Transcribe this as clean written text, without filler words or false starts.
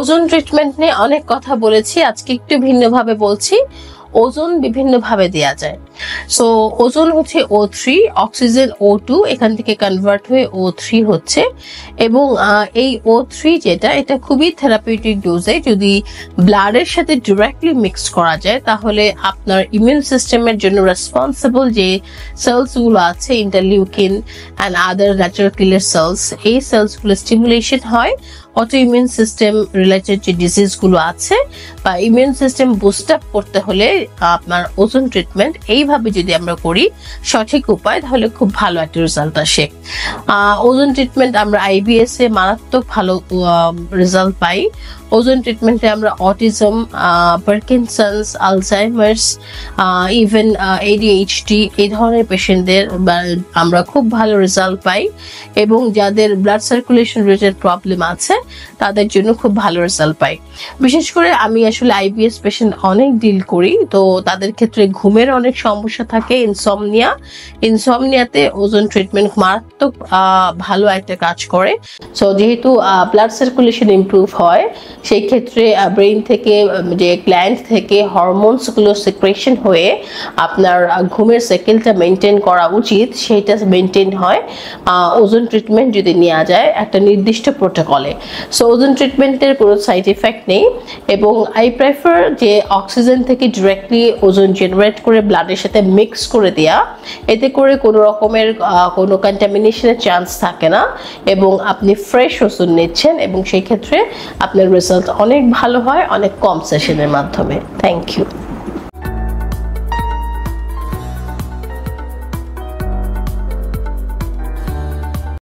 Ozone treatment নিয়ে অনেক কথা বলেছি, আজকে একটু ভিন্নভাবে বলছি। ওজোন বিভিন্নভাবে দেয়া যায়। সো ওজোন হচ্ছে O3, অক্সিজেন O2, এখান থেকে কনভার্ট হয়ে O3 হচ্ছে। এবং এই O3 যেটা, এটা খুবই থেরাপিউটিক ডোজে যদি ব্লাডের সাথে ডিরেক্টলি মিক্স করা যায়, তাহলে আপনার ইমিউন সিস্টেমের জন্য রেসপন্সিবল যে সেলসগুলো আছে, interleukin and other natural killer cells, এই সেলসগুলো স্টিমুলেশন হয়। অটো ইমিউন সিস্টেম রিলেটেড যে ডিজিজগুলো আছে বা ইমিউন সিস্টেম বুস্ট আপ করতে হলে আপনার ওজোন ট্রিটমেন্ট এইভাবে যদি আমরা করি সঠিক উপায়, তাহলে খুব ভালো একটা রেজাল্ট আসে। ওজোন ট্রিটমেন্ট আমরা IBS এ মারাত্মক ভালো রেজাল্ট পাই। ওজোন ট্রিটমেন্টে আমরা autism, Parkinson's, Alzheimer's, even ADHD এই ধরনের পেশেন্টদের আমরা খুব ভালো রেজাল্ট পাই। এবং যাদের ব্লাড সার্কুলেশন রিলেটেড প্রবলেম আছে তাদের জন্য খুব ভালো রেজাল্ট পাই। বিশেষ করে আমি আসলে IBS পেশেন্ট অনেক ডিল করি, তো তাদের ক্ষেত্রে ঘুমের অনেক সমস্যা থাকে, ইনসমনিয়াতে ওজোন ট্রিটমেন্ট মারাত্মক ভালো একটা কাজ করে। সো যেহেতু ব্লাড সার্কুলেশন ইমপ্রুভ হয়, সেই ক্ষেত্রে ব্রেইন থেকে যে গ্ল্যান্ড থেকে হরমোনসগুলো সিক্রেশন হয়ে আপনার ঘুমের সাইকেলটা মেনটেন করা উচিত, সেইটা মেনটেন হয় ওজোন ট্রিটমেন্ট যদি নেওয়া যায় একটা নির্দিষ্ট প্রোটোকলে। সো ওজোন ট্রিটমেন্টের কোনো সাইড এফেক্ট নেই। এবং আই প্রেফার যে অক্সিজেন থেকে ডিরেক্টলি ওজোন জেনারেট করে ব্লাডের সাথে মিক্স করে দেয়া, এতে করে কোনো রকমের কোনো কন্টামিনেশনের চান্স থাকে না এবং আপনি ফ্রেশ ওজোন নিচ্ছেন, এবং সেই ক্ষেত্রে আপনার রেজাল্ট অনেক ভালো হয় অনেক কম সেশনের মাধ্যমে। Thank you.